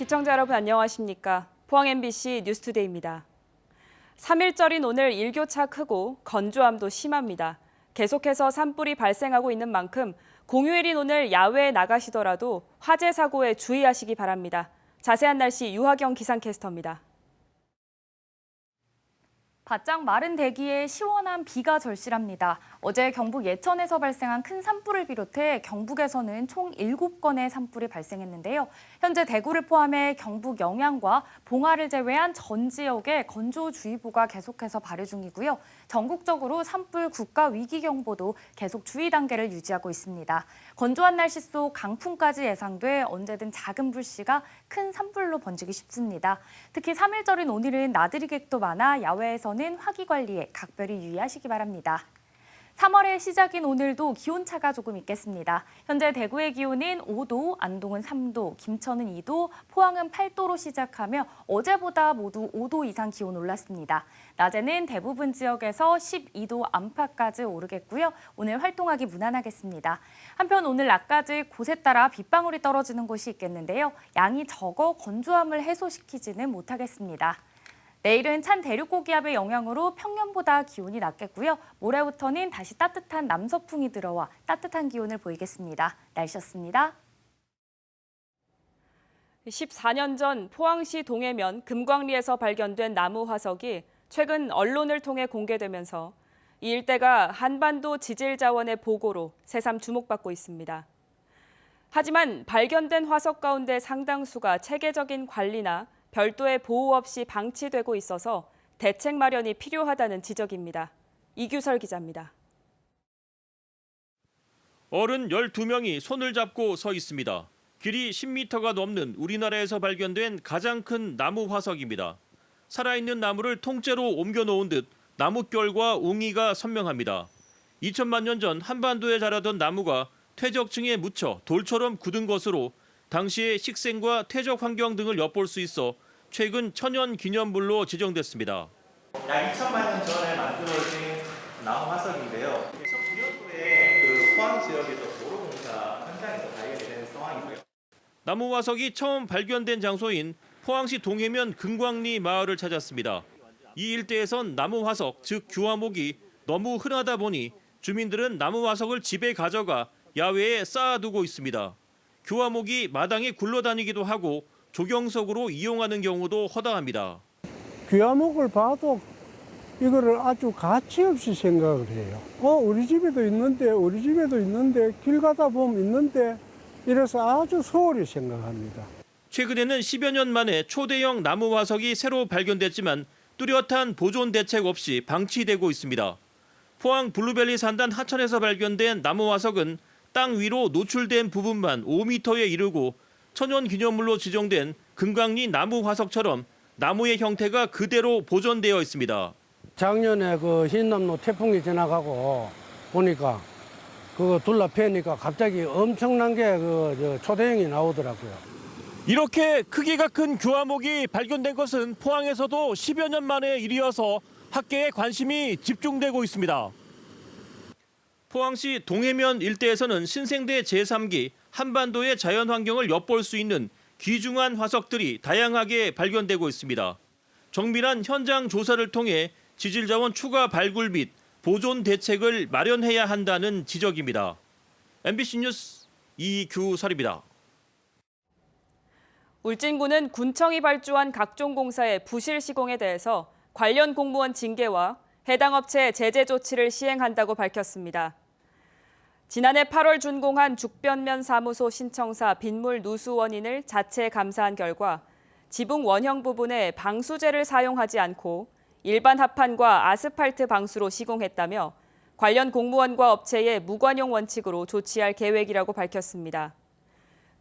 시청자 여러분 안녕하십니까? 포항 MBC 뉴스투데이입니다. 3일절인 오늘 일교차 크고 건조함도 심합니다. 계속해서 산불이 발생하고 있는 만큼 공휴일인 오늘 야외에 나가시더라도 화재 사고에 주의하시기 바랍니다. 자세한 날씨 유하경 기상캐스터입니다. 바짝 마른 대기에 시원한 비가 절실합니다. 어제 경북 예천에서 발생한 큰 산불을 비롯해 경북에서는 총 7건의 산불이 발생했는데요. 현재 대구를 포함해 경북 영양과 봉화를 제외한 전 지역에 건조주의보가 계속해서 발효 중이고요. 전국적으로 산불 국가위기경보도 계속 주의 단계를 유지하고 있습니다. 건조한 날씨 속 강풍까지 예상돼 언제든 작은 불씨가 큰 산불로 번지기 쉽습니다. 특히 3일절인 오늘은 나들이 객도 많아 야외에서는 화기 관리에 각별히 유의하시기 바랍니다. 3월의 시작인 오늘도 기온차가 조금 있겠습니다. 현재 대구의 기온은 5도, 안동은 3도, 김천은 2도, 포항은 8도로 시작하며 어제보다 모두 5도 이상 기온 올랐습니다. 낮에는 대부분 지역에서 12도 안팎까지 오르겠고요. 오늘 활동하기 무난하겠습니다. 한편 오늘 낮까지 곳에 따라 빗방울이 떨어지는 곳이 있겠는데요. 양이 적어 건조함을 해소시키지는 못하겠습니다. 내일은 찬 대륙고기압의 영향으로 평년보다 기온이 낮겠고요. 모레부터는 다시 따뜻한 남서풍이 들어와 따뜻한 기온을 보이겠습니다. 날씨였습니다. 14년 전 포항시 동해면 금광리에서 발견된 나무 화석이 최근 언론을 통해 공개되면서 이 일대가 한반도 지질자원의 보고로 새삼 주목받고 있습니다. 하지만 발견된 화석 가운데 상당수가 체계적인 관리나 별도의 보호 없이 방치되고 있어서 대책 마련이 필요하다는 지적입니다. 이규설 기자입니다. 어른 12명이 손을 잡고 서 있습니다. 길이 10m가 넘는 우리나라에서 발견된 가장 큰 나무 화석입니다. 살아있는 나무를 통째로 옮겨놓은 듯 나뭇결과 웅이가 선명합니다. 2000만 년 전 한반도에 자라던 나무가 퇴적층에 묻혀 돌처럼 굳은 것으로 당시의 식생과 퇴적 환경 등을 엿볼 수 있어 최근 천연 기념물로 지정됐습니다. 약 2천만 년 전에 만들어진 나무 화석인데요. 2009년도에 그 포항 지역에서 도로공사 현장에서 발견이 된 상황이고요. 나무 화석이 처음 발견된 장소인 포항시 동해면 금광리 마을을 찾았습니다. 이 일대에선 나무 화석, 즉 규화목이 너무 흔하다 보니 주민들은 나무 화석을 집에 가져가 야외에 쌓아두고 있습니다. 규화목이 마당에 굴러다니기도 하고 조경석으로 이용하는 경우도 허다합니다. 규화목을 봐도 이거를 아주 가치 없이 생각을 해요. 우리 집에도 있는데 길 가다 보면 있는데 이래서 아주 소홀히 생각합니다. 최근에는 10여 년 만에 초대형 나무 화석이 새로 발견됐지만 뚜렷한 보존 대책 없이 방치되고 있습니다. 포항 블루벨리 산단 하천에서 발견된 나무 화석은 땅 위로 노출된 부분만 5m에 이르고 천연 기념물로 지정된 금광리 나무 화석처럼 나무의 형태가 그대로 보존되어 있습니다. 작년에 그 흰남노 태풍이 지나가고 보니까 그거 둘러패니까 갑자기 엄청난 게 초대형이 나오더라고요. 이렇게 크기가 큰 규화목이 발견된 것은 포항에서도 10여 년 만의 일이어서 학계에 관심이 집중되고 있습니다. 포항시 동해면 일대에서는 신생대 제3기 한반도의 자연환경을 엿볼 수 있는 귀중한 화석들이 다양하게 발견되고 있습니다. 정밀한 현장 조사를 통해 지질자원 추가 발굴 및 보존 대책을 마련해야 한다는 지적입니다. MBC 뉴스 이규설입니다. 울진군은 군청이 발주한 각종 공사의 부실 시공에 대해서 관련 공무원 징계와 해당 업체 제재 조치를 시행한다고 밝혔습니다. 지난해 8월 준공한 죽변면 사무소 신청사 빗물 누수 원인을 자체 감사한 결과 지붕 원형 부분에 방수제를 사용하지 않고 일반 합판과 아스팔트 방수로 시공했다며 관련 공무원과 업체의 무관용 원칙으로 조치할 계획이라고 밝혔습니다.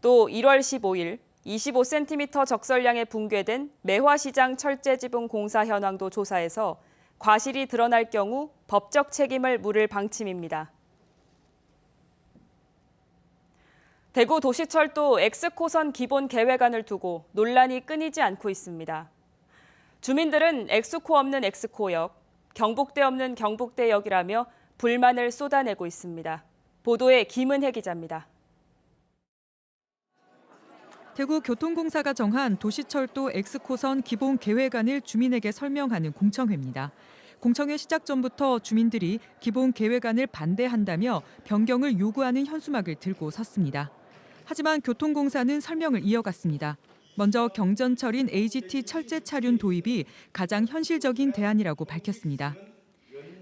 또 1월 15일 25cm 적설량에 붕괴된 매화시장 철제 지붕 공사 현황도 조사해서 과실이 드러날 경우 법적 책임을 물을 방침입니다. 대구 도시철도 X코선 기본 계획안을 두고 논란이 끊이지 않고 있습니다. 주민들은 X코 없는 X코역, 경북대 없는 경북대역이라며 불만을 쏟아내고 있습니다. 보도에 김은혜 기자입니다. 대구교통공사가 정한 도시철도 X코선 기본 계획안을 주민에게 설명하는 공청회입니다. 공청회 시작 전부터 주민들이 기본 계획안을 반대한다며 변경을 요구하는 현수막을 들고 섰습니다. 하지만 교통공사는 설명을 이어갔습니다. 먼저 경전철인 AGT 철제 차륜 도입이 가장 현실적인 대안이라고 밝혔습니다.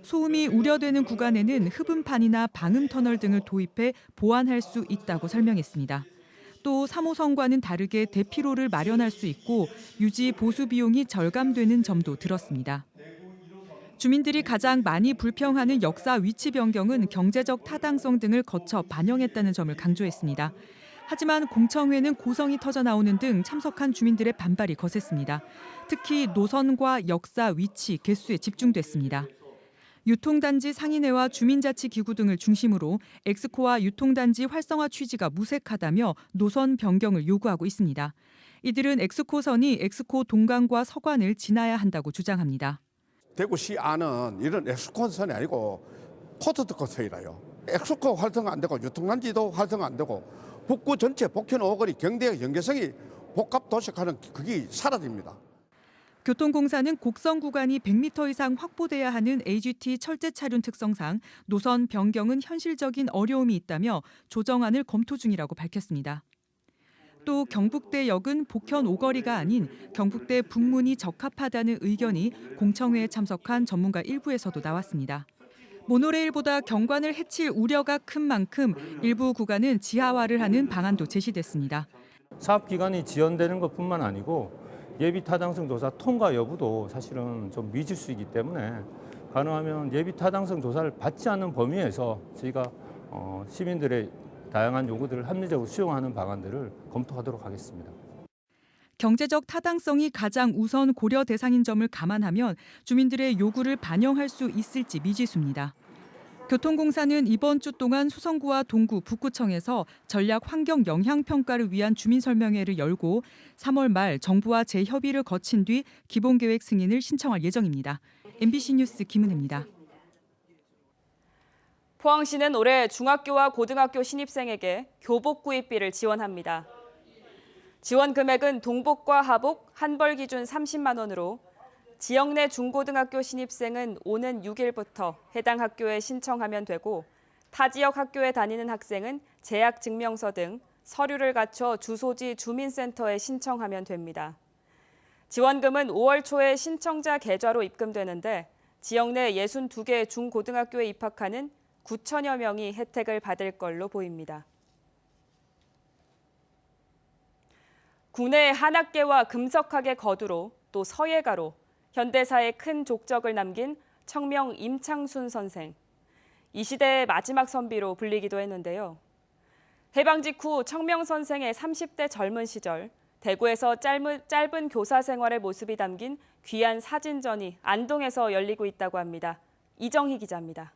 소음이 우려되는 구간에는 흡음판이나 방음터널 등을 도입해 보완할 수 있다고 설명했습니다. 또 3호선과는 다르게 대피로를 마련할 수 있고 유지 보수 비용이 절감되는 점도 들었습니다. 주민들이 가장 많이 불평하는 역사 위치 변경은 경제적 타당성 등을 거쳐 반영했다는 점을 강조했습니다. 하지만 공청회는 고성이 터져 나오는 등 참석한 주민들의 반발이 거셌습니다. 특히 노선과 역사 위치, 개수에 집중됐습니다. 유통단지 상인회와 주민자치기구 등을 중심으로 엑스코와 유통단지 활성화 취지가 무색하다며 노선 변경을 요구하고 있습니다. 이들은 엑스코선이 엑스코 동강과 서관을 지나야 한다고 주장합니다. 대구시 안은 이런 엑스코선이 아니고 포트특허선이라요. 엑스코 활성 안 되고 유통단지도 활성 안 되고 북구 전체 복현 오거리 경대의 연계성이 복합 도시화는 그게 사라집니다. 교통공사는 곡선 구간이 100m 이상 확보돼야 하는 AGT 철제 차륜 특성상 노선 변경은 현실적인 어려움이 있다며 조정안을 검토 중이라고 밝혔습니다. 또 경북대역은 복현 오거리가 아닌 경북대 북문이 적합하다는 의견이 공청회에 참석한 전문가 일부에서도 나왔습니다. 모노레일보다 경관을 해칠 우려가 큰 만큼 일부 구간은 지하화를 하는 방안도 제시됐습니다. 사업 기간이 지연되는 것뿐만 아니고 예비 타당성 조사 통과 여부도 사실은 좀 미지수이기 때문에 가능하면 예비 타당성 조사를 받지 않는 범위에서 저희가 시민들의 다양한 요구들을 합리적으로 수용하는 방안들을 검토하도록 하겠습니다. 경제적 타당성이 가장 우선 고려 대상인 점을 감안하면 주민들의 요구를 반영할 수 있을지 미지수입니다. 교통공사는 이번 주 동안 수성구와 동구, 북구청에서 전략 환경 영향 평가를 위한 주민 설명회를 열고 3월 말 정부와 재협의를 거친 뒤 기본계획 승인을 신청할 예정입니다. MBC 뉴스 김은혜입니다. 포항시는 올해 중학교와 고등학교 신입생에게 교복 구입비를 지원합니다. 지원 금액은 동복과 하복 한 벌 기준 30만 원으로 지역 내 중고등학교 신입생은 오는 6일부터 해당 학교에 신청하면 되고 타 지역 학교에 다니는 학생은 재학 증명서 등 서류를 갖춰 주소지 주민센터에 신청하면 됩니다. 지원금은 5월 초에 신청자 계좌로 입금되는데 지역 내 62개 중고등학교에 입학하는 9천여 명이 혜택을 받을 걸로 보입니다. 국내 한학계와 금석학의 거두로 또 서예가로 현대사에 큰 족적을 남긴 청명 임창순 선생. 이 시대의 마지막 선비로 불리기도 했는데요. 해방 직후 청명 선생의 30대 젊은 시절 대구에서 짧은 교사 생활의 모습이 담긴 귀한 사진전이 안동에서 열리고 있다고 합니다. 이정희 기자입니다.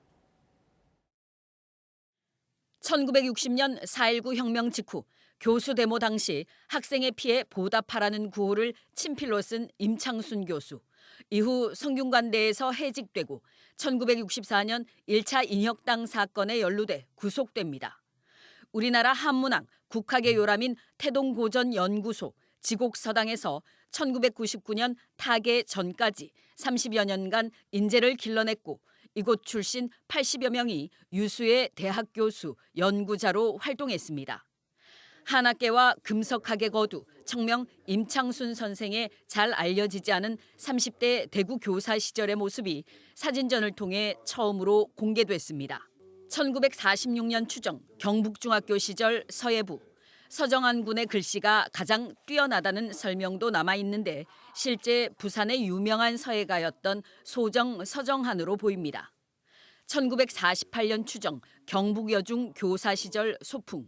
1960년 4.19 혁명 직후 교수 데모 당시 학생의 피해 보답하라는 구호를 친필로 쓴 임창순 교수. 이후 성균관대에서 해직되고 1964년 1차 인혁당 사건에 연루돼 구속됩니다. 우리나라 한문학 국학의 요람인 태동고전연구소 지곡서당에서 1999년 타계 전까지 30여 년간 인재를 길러냈고 이곳 출신 80여 명이 유수의 대학 교수, 연구자로 활동했습니다. 한학계와 금석학의 거두, 청명 임창순 선생의 잘 알려지지 않은 30대 대구 교사 시절의 모습이 사진전을 통해 처음으로 공개됐습니다. 1946년 추정 경북중학교 시절 서예부, 서정한 군의 글씨가 가장 뛰어나다는 설명도 남아있는데 실제 부산의 유명한 서예가였던 소정 서정한으로 보입니다. 1948년 추정 경북여중 교사 시절 소풍,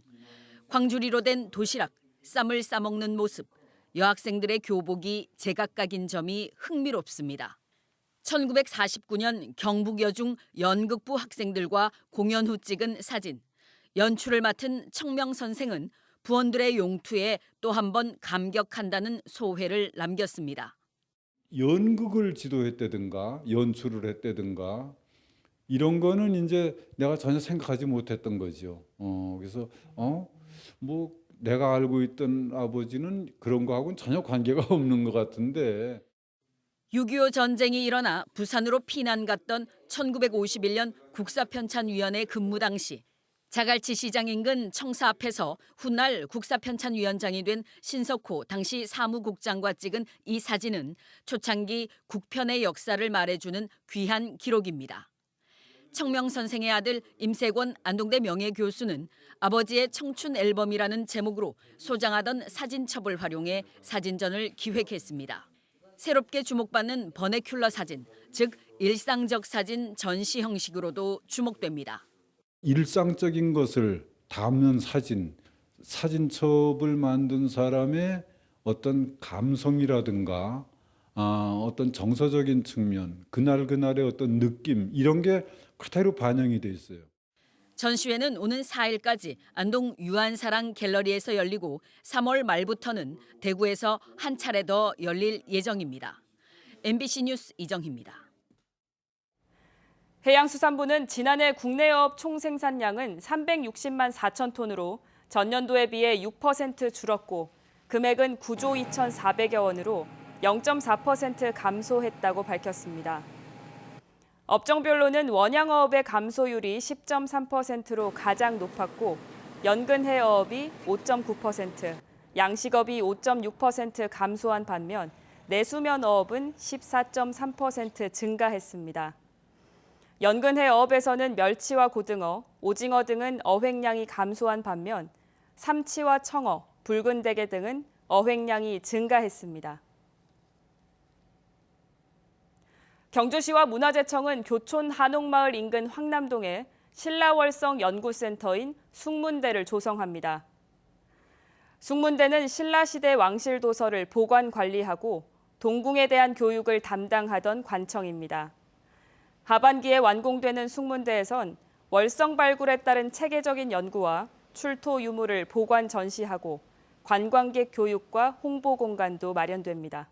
광주리로 된 도시락, 쌈을 싸먹는 모습, 여학생들의 교복이 제각각인 점이 흥미롭습니다. 1949년 경북여중 연극부 학생들과 공연 후 찍은 사진, 연출을 맡은 청명 선생은 부원들의 용투에 또 한 번 감격한다는 소회를 남겼습니다. 연극을 지도했다든가 연출을 했다든가 이런 거는 이제 내가 전혀 생각하지 못했던 거죠. 그래서 뭐 내가 알고 있던 아버지는 그런 거하고는 전혀 관계가 없는 것 같은데 6.25 전쟁이 일어나 부산으로 피난 갔던 1951년 국사편찬위원회 근무 당시 자갈치 시장 인근 청사 앞에서 훗날 국사편찬위원장이 된 신석호 당시 사무국장과 찍은 이 사진은 초창기 국편의 역사를 말해주는 귀한 기록입니다. 청명 선생의 아들 임세권 안동대 명예교수는 아버지의 청춘 앨범이라는 제목으로 소장하던 사진첩을 활용해 사진전을 기획했습니다. 새롭게 주목받는 버네큘러 사진, 즉 일상적 사진 전시 형식으로도 주목됩니다. 일상적인 것을 담는 사진첩을 만든 사람의 어떤 감성이라든가 어떤 정서적인 측면, 그날의 어떤 느낌 이런 게 그대로 반영이 돼 있어요. 전시회는 오는 4일까지 안동 유한사랑 갤러리에서 열리고 3월 말부터는 대구에서 한 차례 더 열릴 예정입니다. MBC 뉴스 이정희입니다. 해양수산부는 지난해 국내 어업 총생산량은 360만 4천 톤으로 전년도에 비해 6% 줄었고 금액은 9조 2,400여 원으로 0.4% 감소했다고 밝혔습니다. 업종별로는 원양어업의 감소율이 10.3%로 가장 높았고 연근해 어업이 5.9%, 양식업이 5.6% 감소한 반면 내수면 어업은 14.3% 증가했습니다. 연근해 어업에서는 멸치와 고등어, 오징어 등은 어획량이 감소한 반면 삼치와 청어, 붉은 대게 등은 어획량이 증가했습니다. 경주시와 문화재청은 교촌 한옥마을 인근 황남동에 신라월성 연구센터인 숭문대를 조성합니다. 숭문대는 신라시대 왕실 도서를 보관 관리하고 동궁에 대한 교육을 담당하던 관청입니다. 하반기에 완공되는 숭문대에선 월성 발굴에 따른 체계적인 연구와 출토 유물을 보관 전시하고 관광객 교육과 홍보 공간도 마련됩니다.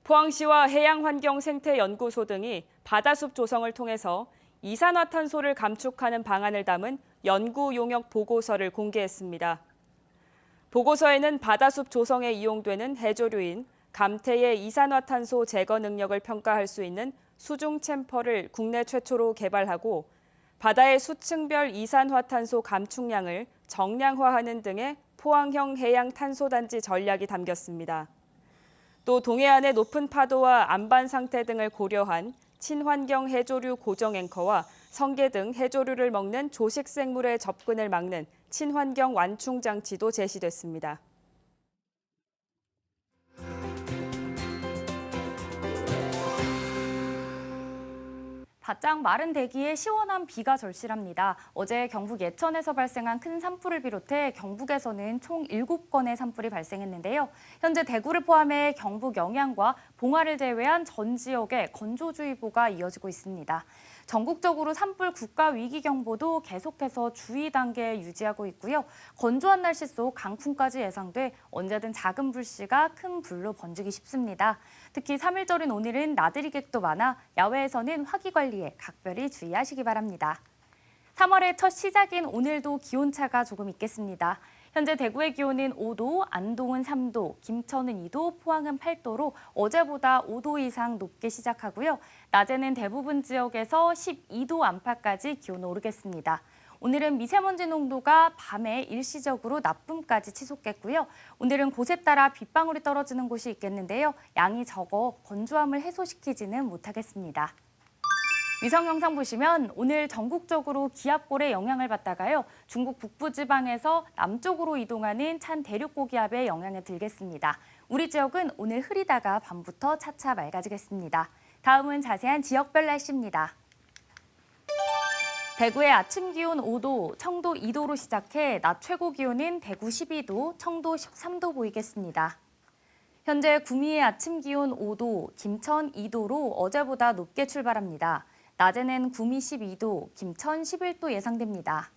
포항시와 해양환경생태연구소 등이 바다숲 조성을 통해서 이산화탄소를 감축하는 방안을 담은 연구 용역 보고서를 공개했습니다. 보고서에는 바다숲 조성에 이용되는 해조류인 감태의 이산화탄소 제거 능력을 평가할 수 있는 수중 챔퍼를 국내 최초로 개발하고 바다의 수층별 이산화탄소 감축량을 정량화하는 등의 포항형 해양탄소단지 전략이 담겼습니다. 또 동해안의 높은 파도와 안반 상태 등을 고려한 친환경 해조류 고정 앵커와 성게 등 해조류를 먹는 조식 생물의 접근을 막는 친환경 완충 장치도 제시됐습니다. 바짝 마른 대기에 시원한 비가 절실합니다. 어제 경북 예천에서 발생한 큰 산불을 비롯해 경북에서는 총 7건의 산불이 발생했는데요. 현재 대구를 포함해 경북 영양과 봉화를 제외한 전 지역에 건조주의보가 이어지고 있습니다. 전국적으로 산불 국가위기경보도 계속해서 주의 단계에 유지하고 있고요. 건조한 날씨 속 강풍까지 예상돼 언제든 작은 불씨가 큰 불로 번지기 쉽습니다. 특히 3일절인 오늘은 나들이 객도 많아 야외에서는 화기 관리에 각별히 주의하시기 바랍니다. 3월의 첫 시작인 오늘도 기온차가 조금 있겠습니다. 현재 대구의 기온은 5도, 안동은 3도, 김천은 2도, 포항은 8도로 어제보다 5도 이상 높게 시작하고요. 낮에는 대부분 지역에서 12도 안팎까지 기온 오르겠습니다. 오늘은 미세먼지 농도가 밤에 일시적으로 나쁨까지 치솟겠고요. 오늘은 곳에 따라 빗방울이 떨어지는 곳이 있겠는데요. 양이 적어 건조함을 해소시키지는 못하겠습니다. 위성 영상 보시면 오늘 전국적으로 기압골의 영향을 받다가요. 중국 북부지방에서 남쪽으로 이동하는 찬 대륙고기압의 영향에 들겠습니다. 우리 지역은 오늘 흐리다가 밤부터 차차 맑아지겠습니다. 다음은 자세한 지역별 날씨입니다. 대구의 아침 기온 5도, 청도 2도로 시작해 낮 최고 기온은 대구 12도, 청도 13도 보이겠습니다. 현재 구미의 아침 기온 5도, 김천 2도로 어제보다 높게 출발합니다. 낮에는 구미 12도, 김천 11도 예상됩니다.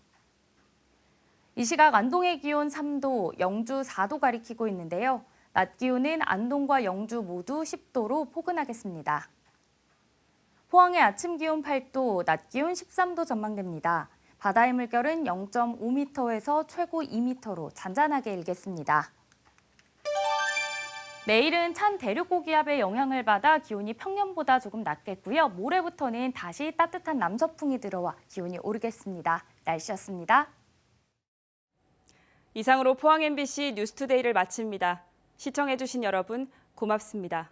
이 시각 안동의 기온 3도, 영주 4도 가리키고 있는데요. 낮 기온은 안동과 영주 모두 10도로 포근하겠습니다. 포항의 아침 기온 8도, 낮 기온 13도 전망됩니다. 바다의 물결은 0.5m에서 최고 2m로 잔잔하게 일겠습니다. 내일은 찬 대륙고기압의 영향을 받아 기온이 평년보다 조금 낮겠고요. 모레부터는 다시 따뜻한 남서풍이 들어와 기온이 오르겠습니다. 날씨였습니다. 이상으로 포항 MBC 뉴스투데이를 마칩니다. 시청해주신 여러분 고맙습니다.